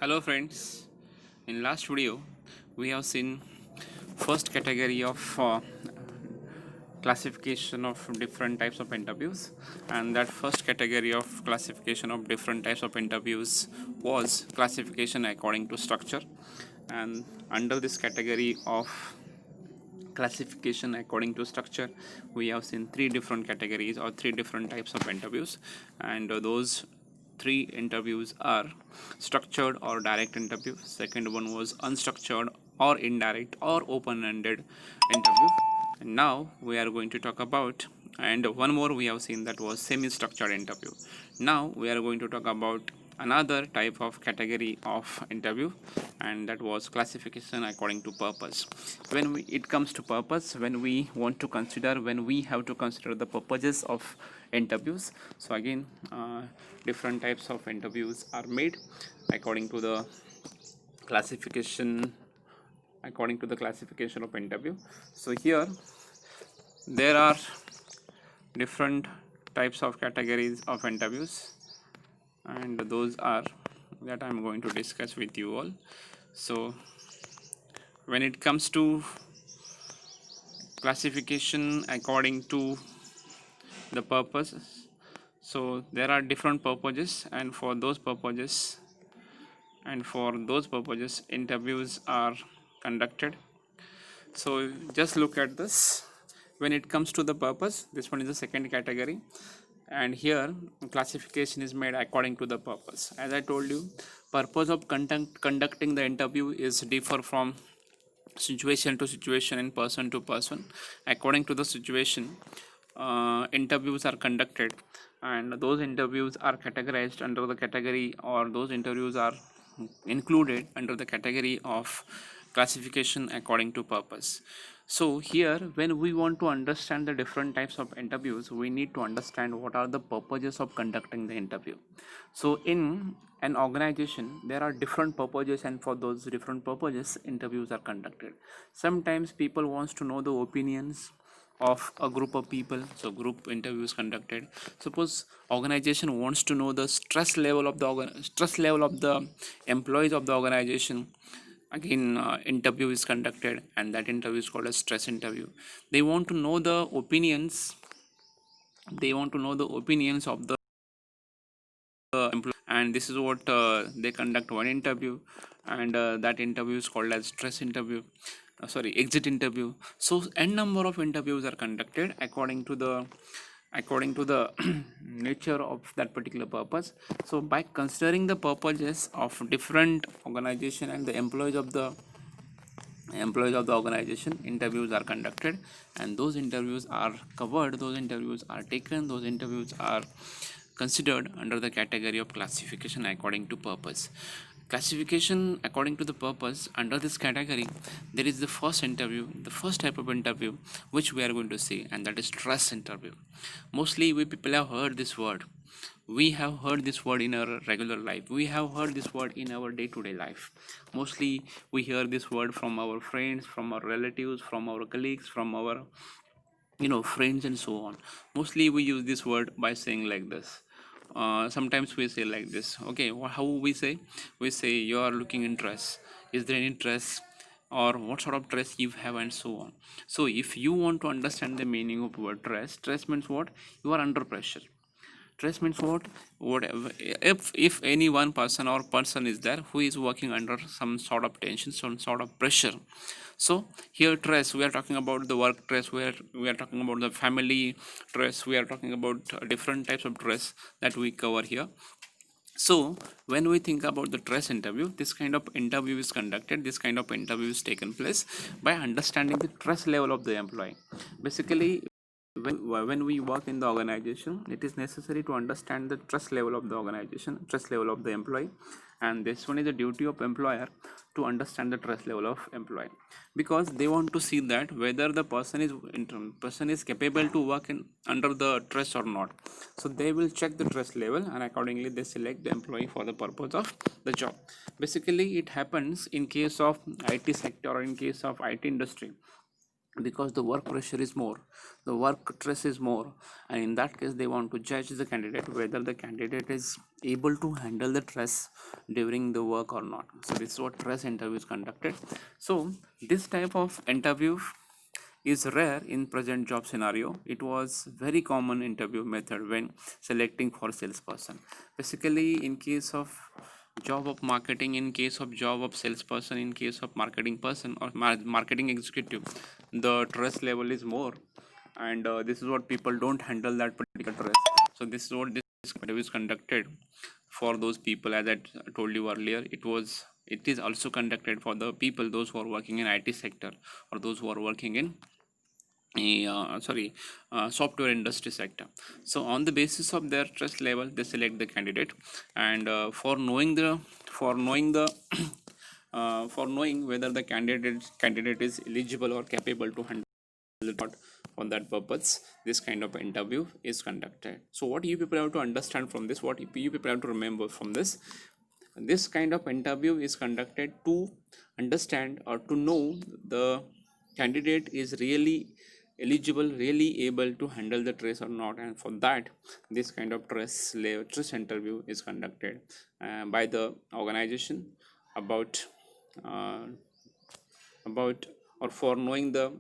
Hello friends, in last video we have seen first category of classification of different types of interviews, and that first category of classification of different types of interviews was classification according to structure. And under this category of classification according to structure, we have seen three different categories or three different types of interviews, and those three interviews are structured or direct interview. Second one was unstructured or indirect or open-ended interview. And now we are going to talk about, and one more we have seen, that was semi-structured interview. Now we are going to talk about another type of category of interview, and that was classification according to purpose. When it comes to purpose, when we have to consider the purposes of interviews, so again different types of interviews are made according to the classification of interview. So here there are different types of categories of interviews, and those are that I'm going to discuss with you all. So when it comes to classification according to the purpose, so there are different purposes, and for those purposes interviews are conducted. So just look at this. When it comes to the purpose, this one is the second category, and here classification is made according to the purpose. As I told you, purpose of conducting the interview is differ from situation to situation and person to person. According to the situation, interviews are conducted, and those interviews are categorized under the category, or those interviews are included under the category of classification according to purpose. So here, when we want to understand the different types of interviews, we need to understand what are the purposes of conducting the interview. So in an organization, there are different purposes, and for those different purposes interviews are conducted. Sometimes people wants to know the opinions of a group of people, so group interviews conducted. Suppose organization wants to know the stress level of the employees of the organization. Again, interview is conducted, and that interview is called a stress interview. They want to know the opinions of the employee, and this is what they conduct one interview, and that interview is called as stress interview, exit interview. So n number of interviews are conducted according to the nature of that particular purpose. So by considering the purposes of different organization and the employees of the organization, interviews are conducted, and those interviews are covered, those interviews are taken, those interviews are considered under the category of classification according to purpose. Classification according to the purpose, under this category there is the first type of interview which we are going to see, and that is stress interview. Mostly we people have heard this word. We have heard this word in our regular life, we have heard this word in our day-to-day life. Mostly we hear this word from our friends, from our relatives, from our colleagues, from our friends, and so on. Mostly we use this word by saying like this. Sometimes we say like this, okay, how we say you are looking in dress, is there any dress, or what sort of dress you have, and so on. So if you want to understand the meaning of word stress means what? You are under pressure. Stress means what? Whatever, if any one person or person is there who is working under some sort of tension, some sort of pressure. So here stress, we are talking about the work stress, where we are talking about the family stress, we are talking about different types of stress that we cover here. So when we think about the stress interview, this kind of interview is conducted, this kind of interview is taken place by understanding the stress level of the employee. Basically, when we work in the organization, it is necessary to understand the trust level of the organization, trust level of the employee, and this one is the duty of employer to understand the trust level of employee, because they want to see that whether the person is capable to work under the trust or not. So they will check the trust level, and accordingly they select the employee for the purpose of the job. Basically, it happens in case of IT sector or in case of IT industry. because the work pressure is more, the work stress is more, and in that case they want to judge the candidate whether the candidate is able to handle the stress during the work or not. So this is what stress interview is conducted. So this type of interview is rare in present job scenario. It was very common interview method when selecting for salesperson. Basically, in case of job of marketing, in case of job of salesperson, in case of marketing person or marketing executive, the stress level is more, and this is what people don't handle that particular stress. So this is what this interview is conducted for those people. As I told you earlier, it is also conducted for the people, those who are working in IT sector or those who are working in software industry sector. So on the basis of their trust level they select the candidate, and for knowing the for knowing whether the candidate is eligible or capable to handle the job. On that purpose this kind of interview is conducted. So what you people have to understand from this, what you people have to remember from this kind of interview is conducted to understand or to know the candidate is really eligible, really able to handle the trace or not, and for that this kind of trace interview is conducted by the organization about uh, about or for knowing the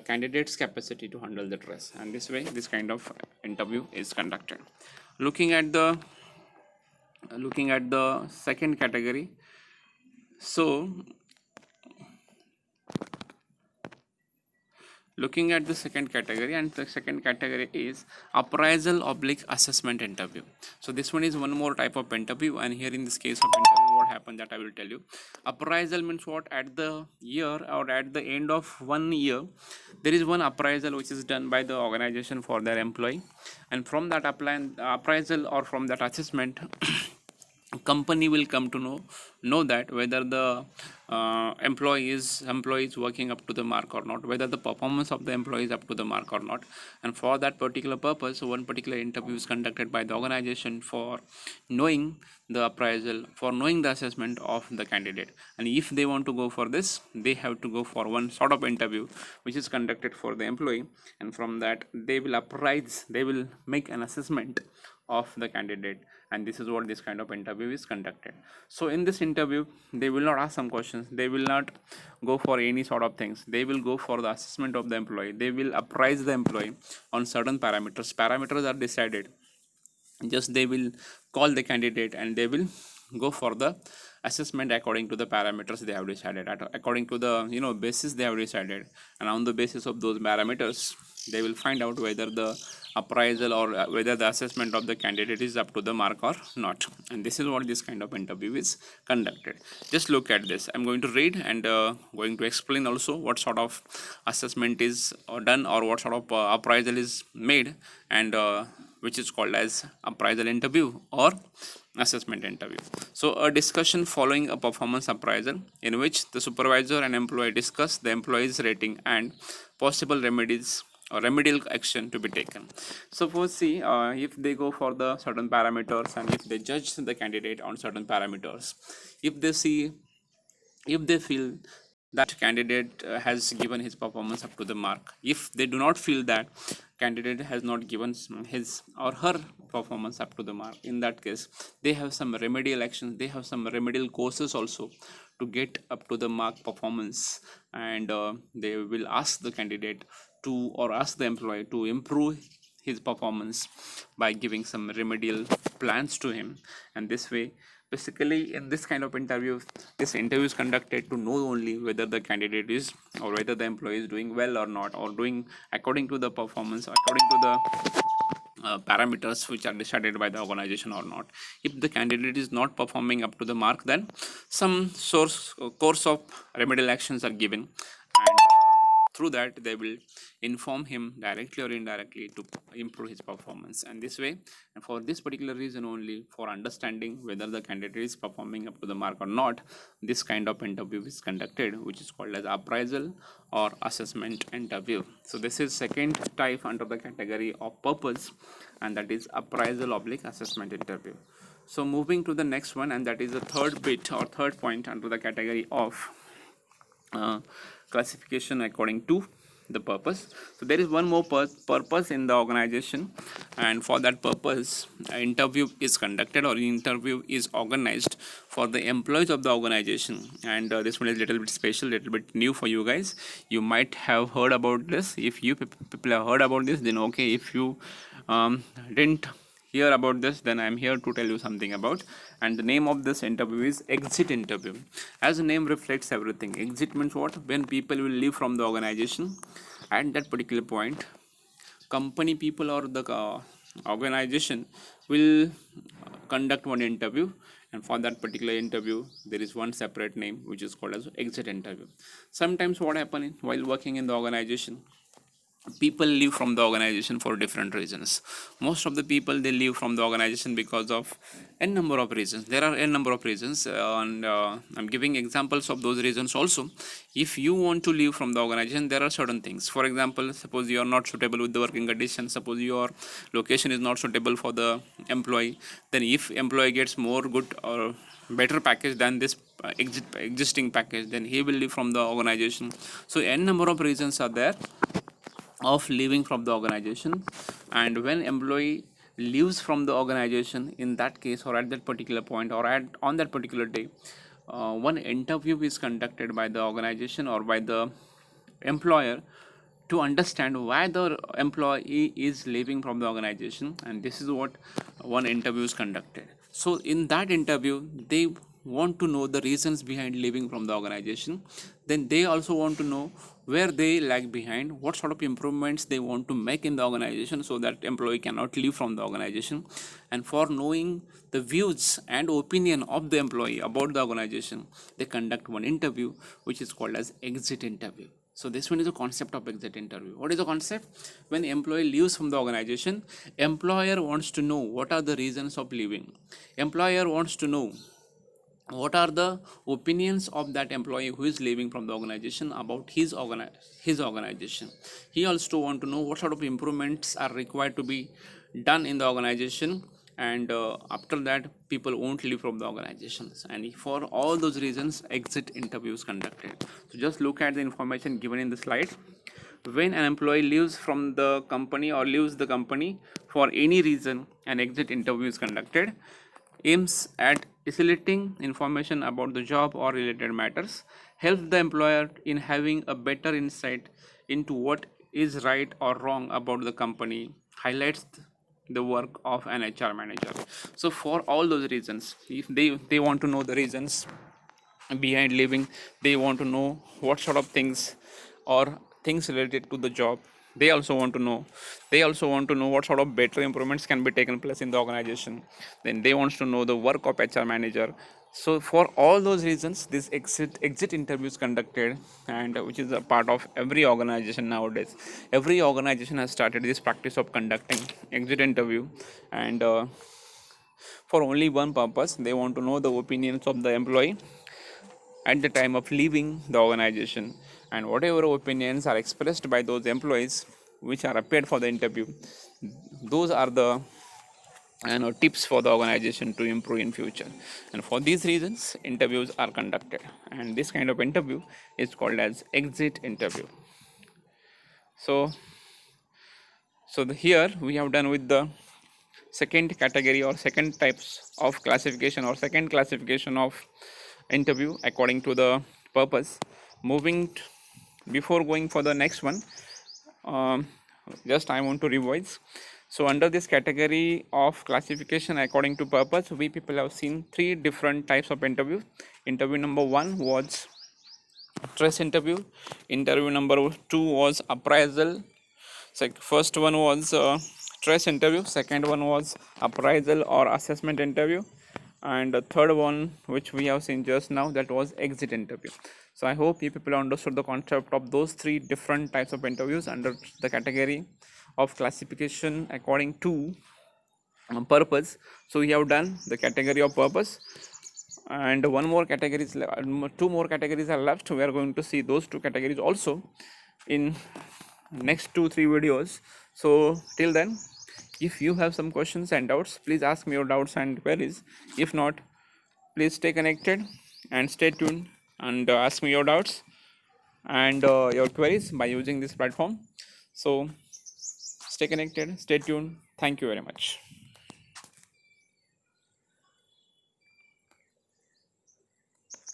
candidate's capacity to handle the stress, and this way this kind of interview is conducted. Looking at the second category. So looking at the second category, and the second category is appraisal oblique assessment interview. So this one is one more type of interview, and here in this case of interview what happened that I will tell you. Appraisal means what? At the year or at the end of 1 year there is one appraisal which is done by the organization for their employee, and from that appraisal or from that assessment company will come to know that whether the employee is working up to the mark or not, whether the performance of the employee is up to the mark or not. And for that particular purpose one particular interview is conducted by the organization for knowing the appraisal, for knowing the assessment of the candidate. And if they want to go for this, they have to go for one sort of interview which is conducted for the employee, and from that they will make an assessment of the candidate, and this is what this kind of interview is conducted. So in this interview they will not ask some questions, they will not go for any sort of things, they will go for the assessment of the employee, they will appraise the employee on certain parameters are decided. Just they will call the candidate and they will go for the assessment according to the parameters they have decided, according to the basis they have decided, and on the basis of those parameters they will find out whether the appraisal or whether the assessment of the candidate is up to the mark or not. And this is what this kind of interview is conducted. Just look at this, I'm going to read and going to explain also what sort of assessment is done or what sort of appraisal is made, and which is called as appraisal interview or assessment interview. So a discussion following a performance appraisal in which the supervisor and employee discuss the employee's rating and possible remedies or remedial action to be taken. Suppose see if they go for the certain parameters and if they judge the candidate on certain parameters, if they feel that candidate has given his performance up to the mark, if they do not feel that candidate has not given his or her performance up to the mark, in that case they have some remedial actions, they have some remedial courses also to get up to the mark performance, and they will ask the candidate to or ask the employee to improve his performance by giving some remedial plans to him. And this way basically in this kind of interview, this interview is conducted to know only whether the candidate is or whether the employee is doing well or not, or doing according to the performance, according to the parameters which are decided by the organization or not. If the candidate is not performing up to the mark, then some course of remedial actions are given, and through that they will inform him directly or indirectly to improve his performance. And this way, and for this particular reason only, for understanding whether the candidate is performing up to the mark or not, this kind of interview is conducted, which is called as appraisal or assessment interview. So this is second type under the category of purpose, and that is appraisal oblique assessment interview. So moving to the next one, and that is the third bit or third point under the category of classification according to the purpose. So there is one more purpose in the organization, and for that purpose an interview is conducted or interview is organized for the employees of the organization. And this one is little bit special, little bit new for you guys. You might have heard about this. If you people have heard about this, then okay. If you didn't hear about this, then I'm here to tell you something about. And the name of this interview is exit interview. As the name reflects everything, exit means what? When people will leave from the organization. At that particular point, company people or the organization will conduct one interview, and for that particular interview there is one separate name which is called as exit interview. Sometimes what happens while working in the organization, people leave from the organization for different reasons. Most of the people, they leave from the organization because of n number of reasons. There are n number of reasons, and I'm giving examples of those reasons also. If you want to leave from the organization, there are certain things. For example, suppose you are not suitable with the working conditions, suppose your location is not suitable for the employee, then if employee gets more good or better package than this existing package, then he will leave from the organization. So n number of reasons are there of leaving from the organization. And when employee leaves from the organization, in that case or at that particular point or on that particular day, one interview is conducted by the organization or by the employer to understand why the employee is leaving from the organization. And this is what one interview is conducted. So in that interview, they want to know the reasons behind leaving from the organization. Then they also want to know where they lag behind, what sort of improvements they want to make in the organization so that employee cannot leave from the organization. And for knowing the views and opinion of the employee about the organization, they conduct one interview which is called as exit interview. So this one is the concept of exit interview. What is the concept? When employee leaves from the organization, employer wants to know what are the reasons of leaving. Employer wants to know what are the opinions of that employee who is leaving from the organization about his organization. He also want to know what sort of improvements are required to be done in the organization, and after that people won't leave from the organizations. And for all those reasons, exit interviews conducted. So just look at the information given in the slide. When an employee leaves from the company or leaves the company for any reason, an exit interview is conducted. Aims at eliciting information about the job or related matters, helps the employer in having a better insight into what is right or wrong about the company, highlights the work of an HR manager. So for all those reasons, if they want to know the reasons behind leaving, they want to know what sort of things or things related to the job, they also want to know what sort of better improvements can be taken place in the organization. Then they want to know the work of HR manager. So for all those reasons, this exit interview is conducted, and which is a part of every organization nowadays. Every organization has started this practice of conducting exit interview, and for only one purpose. They want to know the opinions of the employee at the time of leaving the organization, and whatever opinions are expressed by those employees which are appeared for the interview, those are the tips for the organization to improve in future. And for these reasons, interviews are conducted, and this kind of interview is called as exit interview. Here we have done with the second category or second types of classification or second classification of interview according to the purpose. Before going for the next one, just I want to revise. So under this category of classification according to purpose, we people have seen three different types of interview. Interview number one was stress interview. Interview number two was appraisal. First one was stress interview. Second one was appraisal or assessment interview. And the third one, which we have seen just now, that was exit interview. So I hope you people understood the concept of those three different types of interviews under the category of classification according to purpose. So we have done the category of purpose, and one more category is two more categories are left. We are going to see those two categories also in next 2-3 videos. So till then, if you have some questions and doubts, please ask me your doubts and queries. If not, please stay connected and stay tuned and ask me your doubts. and your queries by using this platform. So stay connected, stay tuned. Thank you very much.